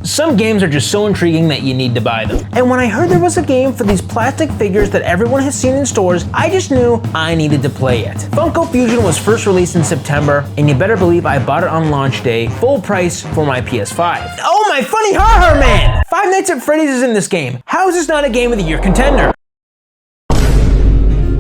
Some games are just so intriguing that you need to buy them. And when I heard there was a game for these plastic figures that everyone has seen in stores, I just knew I needed to play it. Funko Fusion was first released in September, and you better believe I bought it on launch day, full price for my PS5. Oh my funny ha-ha man! Five Nights at Freddy's is in this game. How is this not a Game of the Year contender?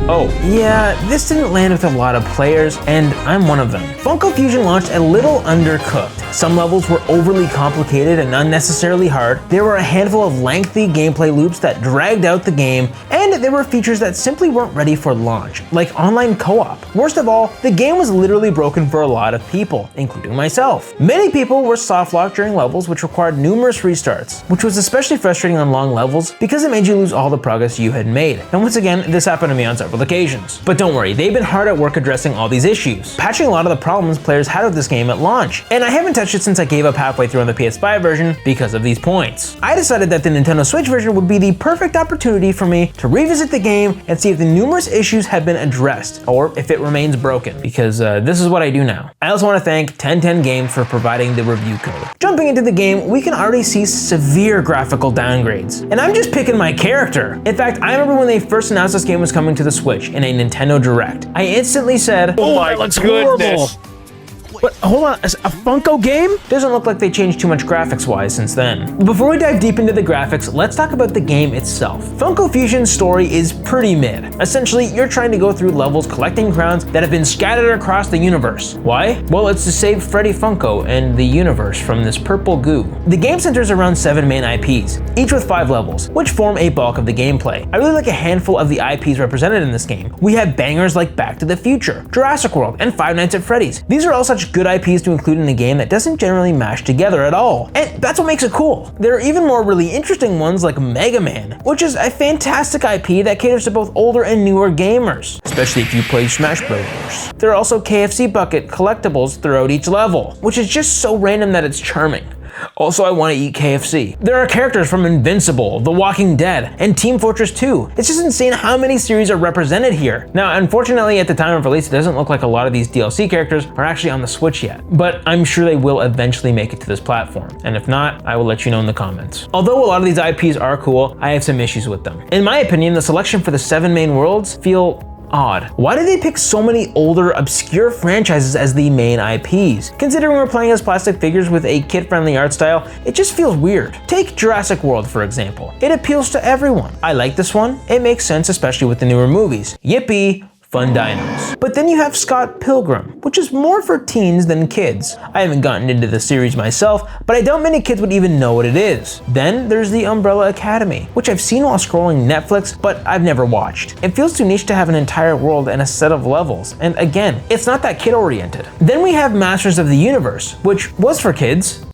Oh, yeah, this didn't land with a lot of players, and I'm one of them. Funko Fusion launched a little undercooked. Some levels were overly complicated and unnecessarily hard. There were a handful of lengthy gameplay loops that dragged out the game, and there were features that simply weren't ready for launch, like online co-op. Worst of all, the game was literally broken for a lot of people, including myself. Many people were soft-locked during levels which required numerous restarts, which was especially frustrating on long levels because it made you lose all the progress you had made. And once again, this happened to me on several occasions. But don't worry, they've been hard at work addressing all these issues, patching a lot of the problems players had with this game at launch. And I haven't touched it since I gave up halfway through on the PS5 version because of these points. I decided that the Nintendo Switch version would be the perfect opportunity for me to revisit the game and see if the numerous issues have been addressed, or if it remains broken, because this is what I do now. I also want to thank 1010 Games for providing the review code. Jumping into the game, we can already see severe graphical downgrades, and I'm just picking my character. In fact, I remember when they first announced this game was coming to the Switch in a Nintendo Direct. I instantly said, "Oh my goodness. horrible." But hold on, a Funko game? Doesn't look like they changed too much graphics-wise since then. Before we dive deep into the graphics, let's talk about the game itself. Funko Fusion's story is pretty mid. Essentially, you're trying to go through levels collecting crowns that have been scattered across the universe. Why? Well, it's to save Freddy Funko and the universe from this purple goo. The game centers around 7 main IPs, each with 5 levels, which form a bulk of the gameplay. I really like a handful of the IPs represented in this game. We have bangers like Back to the Future, Jurassic World, and Five Nights at Freddy's. These are all such good IPs to include in a game that doesn't generally mash together at all. And that's what makes it cool. There are even more really interesting ones like Mega Man, which is a fantastic IP that caters to both older and newer gamers, especially if you play Smash Bros. There are also KFC Bucket collectibles throughout each level, which is just so random that it's charming. Also, I want to eat KFC. There are characters from Invincible, The Walking Dead, and Team Fortress 2. It's just insane how many series are represented here. Now, unfortunately, at the time of release, it doesn't look like a lot of these DLC characters are actually on the Switch yet, but I'm sure they will eventually make it to this platform. And if not, I will let you know in the comments. Although a lot of these IPs are cool, I have some issues with them. In my opinion, the selection for the 7 main worlds feel odd. Why did they pick so many older, obscure franchises as the main IPs? Considering we're playing as plastic figures with a kid-friendly art style, it just feels weird. Take Jurassic World, for example. It appeals to everyone. I like this one. It makes sense, especially with the newer movies. Yippee! Fun dinos. But then you have Scott Pilgrim, which is more for teens than kids. I haven't gotten into the series myself, but I doubt many kids would even know what it is. Then there's the Umbrella Academy, which I've seen while scrolling Netflix, but I've never watched. It feels too niche to have an entire world and a set of levels, and again, it's not that kid-oriented. Then we have Masters of the Universe, which was for kids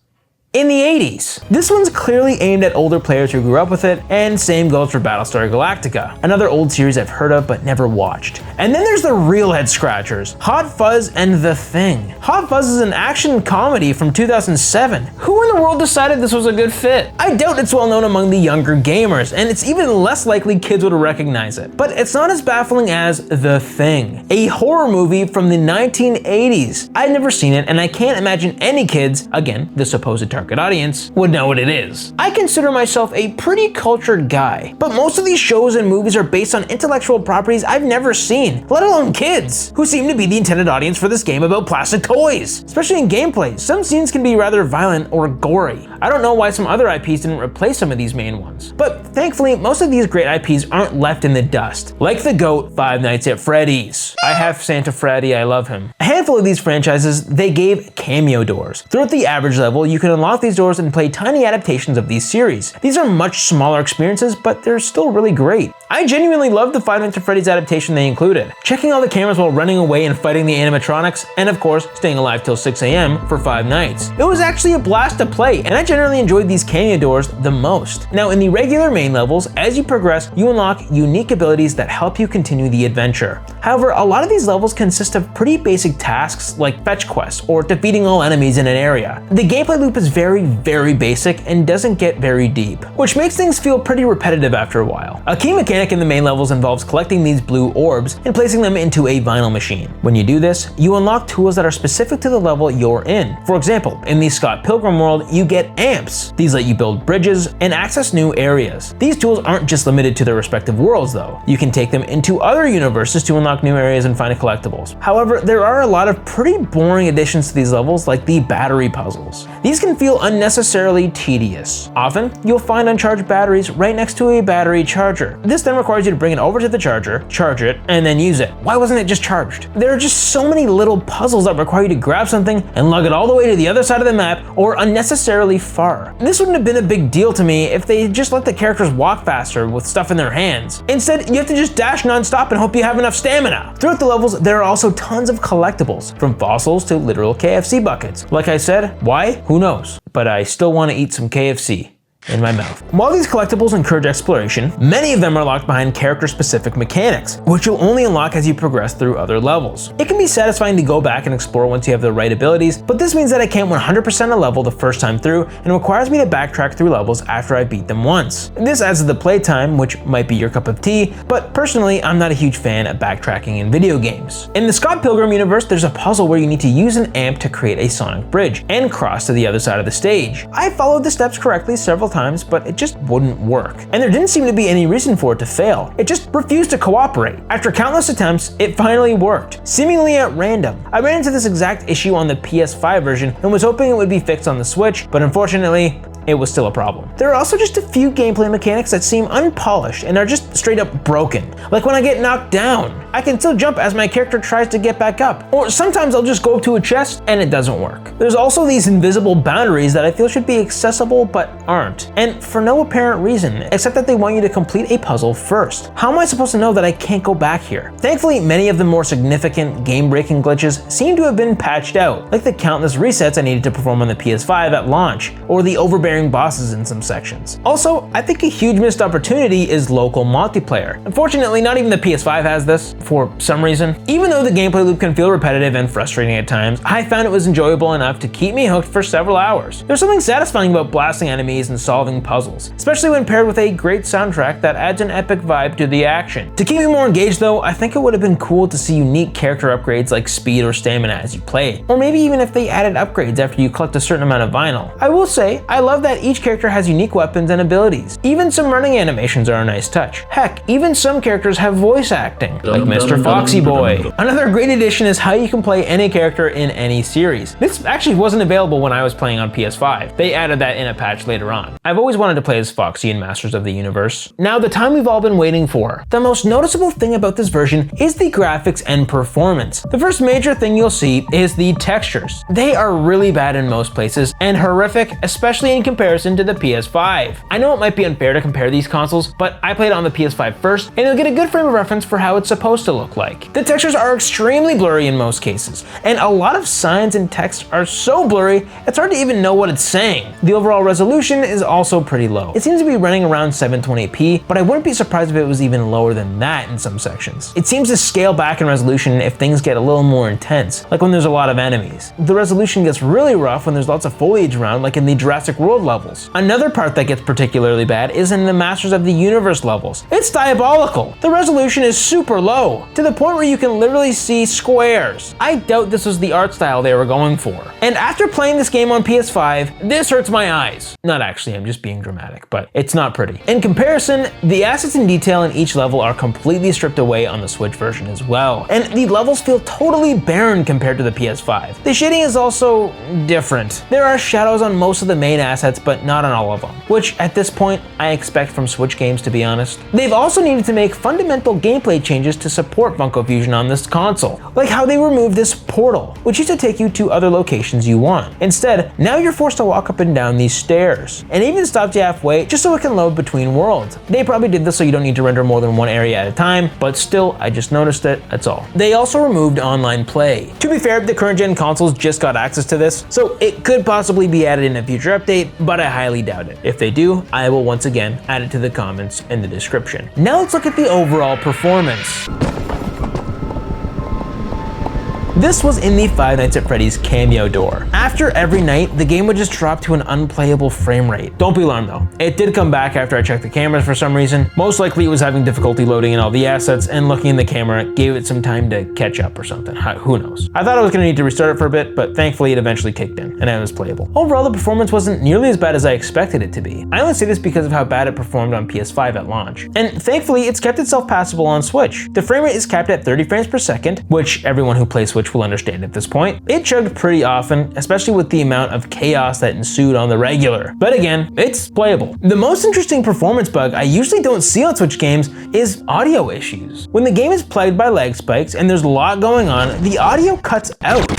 in the 80s. This one's clearly aimed at older players who grew up with it, and same goes for Battlestar Galactica, another old series I've heard of but never watched. And then there's the real head scratchers, Hot Fuzz and The Thing. Hot Fuzz is an action comedy from 2007. Who in the world decided this was a good fit? I doubt it's well known among the younger gamers, and it's even less likely kids would recognize it. But it's not as baffling as The Thing, a horror movie from the 1980s. I've never seen it, and I can't imagine any kids, again, the supposed target audience, would know what it is. I consider myself a pretty cultured guy, but most of these shows and movies are based on intellectual properties I've never seen, let alone kids, who seem to be the intended audience for this game about plastic toys. Especially in gameplay, some scenes can be rather violent or gory. I don't know why some other IPs didn't replace some of these main ones, but thankfully most of these great IPs aren't left in the dust, like the GOAT Five Nights at Freddy's. I have Santa Freddy, I love him. A handful of these franchises, they gave cameo doors. Throughout the average level, you can unlock these doors and play tiny adaptations of these series. These are much smaller experiences, but they're still really great. I genuinely loved the Five Nights at Freddy's adaptation they included. Checking all the cameras while running away and fighting the animatronics, and of course, staying alive till 6 AM for 5 nights. It was actually a blast to play, and I generally enjoyed these cameo doors the most. Now, in the regular main levels, as you progress, you unlock unique abilities that help you continue the adventure. However, a lot of these levels consist of pretty basic tasks like fetch quests or defeating all enemies in an area. The gameplay loop is very basic and doesn't get very deep, which makes things feel pretty repetitive after a while. A key mechanic mechanic in the main levels involves collecting these blue orbs and placing them into a vinyl machine. When you do this, you unlock tools that are specific to the level you're in. For example, in the Scott Pilgrim world, you get amps. These let you build bridges and access new areas. These tools aren't just limited to their respective worlds though. You can take them into other universes to unlock new areas and find collectibles. However, there are a lot of pretty boring additions to these levels, like the battery puzzles. These can feel unnecessarily tedious. Often, you'll find uncharged batteries right next to a battery charger. This then requires you to bring it over to the charger, charge it, and then use it. Why wasn't it just charged? There are just so many little puzzles that require you to grab something and lug it all the way to the other side of the map or unnecessarily far. This wouldn't have been a big deal to me if they just let the characters walk faster with stuff in their hands. Instead, you have to just dash non-stop and hope you have enough stamina. Throughout the levels, there are also tons of collectibles, from fossils to literal KFC buckets. Like I said, why? Who knows? But I still want to eat some KFC in my mouth. While these collectibles encourage exploration, many of them are locked behind character-specific mechanics, which you'll only unlock as you progress through other levels. It can be satisfying to go back and explore once you have the right abilities, but this means that I can't 100% a level the first time through and requires me to backtrack through levels after I beat them once. This adds to the playtime, which might be your cup of tea, but personally, I'm not a huge fan of backtracking in video games. In the Scott Pilgrim universe, there's a puzzle where you need to use an amp to create a sonic bridge and cross to the other side of the stage. I followed the steps correctly several times, but it just wouldn't work. And there didn't seem to be any reason for it to fail. It just refused to cooperate. After countless attempts, it finally worked, seemingly at random. I ran into this exact issue on the PS5 version and was hoping it would be fixed on the Switch, but unfortunately, it was still a problem. There are also just a few gameplay mechanics that seem unpolished and are just straight up broken. Like when I get knocked down, I can still jump as my character tries to get back up. Or sometimes I'll just go up to a chest and it doesn't work. There's also these invisible boundaries that I feel should be accessible but aren't, and for no apparent reason, except that they want you to complete a puzzle first. How am I supposed to know that I can't go back here? Thankfully, many of the more significant game-breaking glitches seem to have been patched out, like the countless resets I needed to perform on the PS5 at launch, or the overbearing bosses in some sections. Also, I think a huge missed opportunity is local multiplayer. Unfortunately, not even the PS5 has this, for some reason. Even though the gameplay loop can feel repetitive and frustrating at times, I found it was enjoyable enough to keep me hooked for several hours. There's something satisfying about blasting enemies and solving puzzles, especially when paired with a great soundtrack that adds an epic vibe to the action. To keep me more engaged though, I think it would have been cool to see unique character upgrades like speed or stamina as you play, or maybe even if they added upgrades after you collect a certain amount of vinyl. I will say, I love that each character has unique weapons and abilities. Even some running animations are a nice touch. Heck, even some characters have voice acting, like Mr. Foxy Boy. Another great addition is how you can play any character in any series. This actually wasn't available when I was playing on PS5. They added that in a patch later on. I've always wanted to play as Foxy in Masters of the Universe. Now, the time we've all been waiting for. The most noticeable thing about this version is the graphics and performance. The first major thing you'll see is the textures. They are really bad in most places and horrific, especially in comparison to the PS5. I know it might be unfair to compare these consoles, but I played on the PS5 first, and you'll get a good frame of reference for how it's supposed to look like. The textures are extremely blurry in most cases, and a lot of signs and text are so blurry, it's hard to even know what it's saying. The overall resolution is also pretty low. It seems to be running around 720p, but I wouldn't be surprised if it was even lower than that in some sections. It seems to scale back in resolution if things get a little more intense, like when there's a lot of enemies. The resolution gets really rough when there's lots of foliage around, like in the Jurassic World levels. Another part that gets particularly bad is in the Masters of the Universe levels. It's diabolical. The resolution is super low, to the point where you can literally see squares. I doubt this was the art style they were going for. And after playing this game on PS5, this hurts my eyes. Not actually, I'm just being dramatic, but it's not pretty. In comparison, the assets and detail in each level are completely stripped away on the Switch version as well. And the levels feel totally barren compared to the PS5. The shading is also different. There are shadows on most of the main assets, but not on all of them, which at this point I expect from Switch games, to be honest. They've also needed to make fundamental gameplay changes to support Funko Fusion on this console, like how they removed this portal, which used to take you to other locations you want. Instead, now you're forced to walk up and down these stairs, and even stopped you halfway just so it can load between worlds. They probably did this so you don't need to render more than one area at a time, but still, I just noticed it, that's all. They also removed online play. To be fair, the current gen consoles just got access to this, so it could possibly be added in a future update, but I highly doubt it. If they do, I will once again add it to the comments in the description. Now let's look at the overall performance. This was in the Five Nights at Freddy's cameo door. After every night, the game would just drop to an unplayable frame rate. Don't be alarmed though. It did come back after I checked the cameras for some reason. Most likely it was having difficulty loading in all the assets, and looking in the camera gave it some time to catch up or something. Who knows? I thought I was gonna need to restart it for a bit, but thankfully it eventually kicked in and it was playable. Overall, the performance wasn't nearly as bad as I expected it to be. I only say this because of how bad it performed on PS5 at launch. And thankfully, it's kept itself passable on Switch. The frame rate is capped at 30 frames per second, which everyone who plays Switch will understand at this point. It chugged pretty often, especially with the amount of chaos that ensued on the regular. But again, it's playable. The most interesting performance bug I usually don't see on Switch games is audio issues. When the game is plagued by lag spikes and there's a lot going on, the audio cuts out.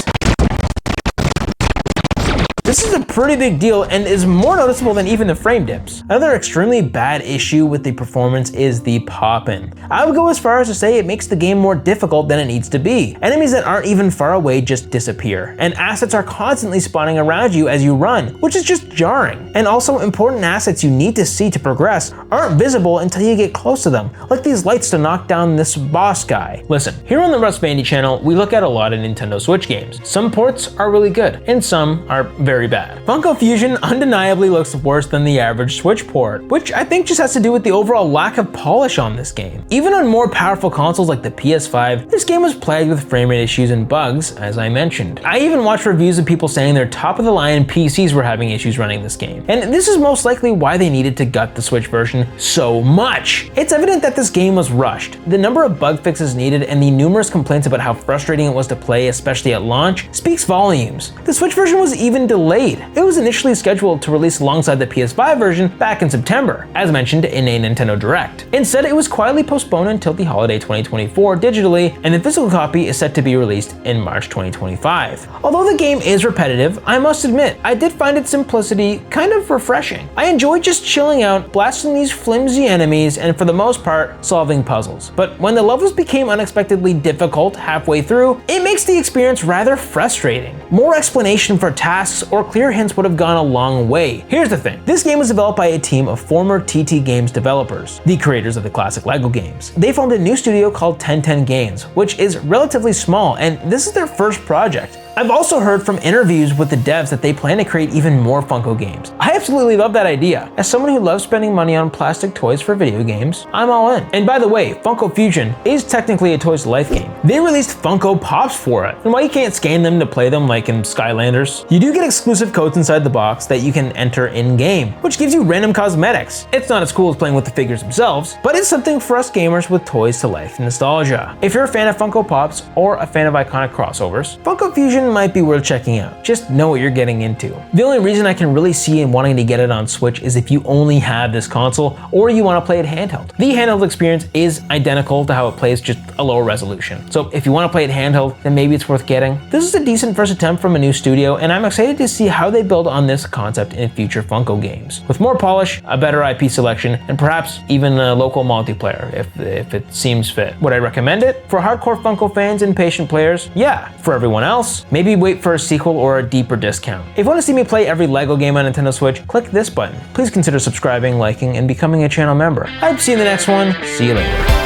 This is a pretty big deal and is more noticeable than even the frame dips. Another extremely bad issue with the performance is the pop-in. I would go as far as to say it makes the game more difficult than it needs to be. Enemies that aren't even far away just disappear, and assets are constantly spawning around you as you run, which is just jarring. And also, important assets you need to see to progress aren't visible until you get close to them, like these lights to knock down this boss guy. Listen, here on the Russ Vandy channel, we look at a lot of Nintendo Switch games. Some ports are really good, and some are very bad. Funko Fusion undeniably looks worse than the average Switch port, which I think just has to do with the overall lack of polish on this game. Even on more powerful consoles like the PS5, this game was plagued with frame rate issues and bugs, as I mentioned. I even watched reviews of people saying their top-of-the-line PCs were having issues running this game, and this is most likely why they needed to gut the Switch version so much. It's evident that this game was rushed. The number of bug fixes needed and the numerous complaints about how frustrating it was to play, especially at launch, speaks volumes. The Switch version was even delayed. It was initially scheduled to release alongside the PS5 version back in September, as mentioned in a Nintendo Direct. Instead, it was quietly postponed until the holiday 2024 digitally, and the physical copy is set to be released in March 2025. Although the game is repetitive, I must admit, I did find its simplicity kind of refreshing. I enjoyed just chilling out, blasting these flimsy enemies, and for the most part, solving puzzles. But when the levels became unexpectedly difficult halfway through, it makes the experience rather frustrating. More explanation for tasks or clear hints would have gone a long way. Here's the thing. This game was developed by a team of former TT Games developers, the creators of the classic LEGO games. They formed a new studio called 1010 Games, which is relatively small, and this is their first project. I've also heard from interviews with the devs that they plan to create even more Funko games. I absolutely love that idea. As someone who loves spending money on plastic toys for video games, I'm all in. And by the way, Funko Fusion is technically a Toys to Life game. They released Funko Pops for it, and while you can't scan them to play them like in Skylanders, you do get exclusive codes inside the box that you can enter in-game, which gives you random cosmetics. It's not as cool as playing with the figures themselves, but it's something for us gamers with Toys to Life nostalgia. If you're a fan of Funko Pops or a fan of iconic crossovers, Funko Fusion might be worth checking out. Just know what you're getting into. The only reason I can really see in wanting to get it on Switch is if you only have this console or you want to play it handheld. The handheld experience is identical to how it plays, just a lower resolution. So if you want to play it handheld, then maybe it's worth getting. This is a decent first attempt from a new studio, and I'm excited to see how they build on this concept in future Funko games. With more polish, a better IP selection, and perhaps even a local multiplayer if it seems fit. Would I recommend it? For hardcore Funko fans and patient players, yeah. For everyone else, maybe wait for a sequel or a deeper discount. If you want to see me play every LEGO game on Nintendo Switch, click this button. Please consider subscribing, liking, and becoming a channel member. I hope to see you in the next one. See you later.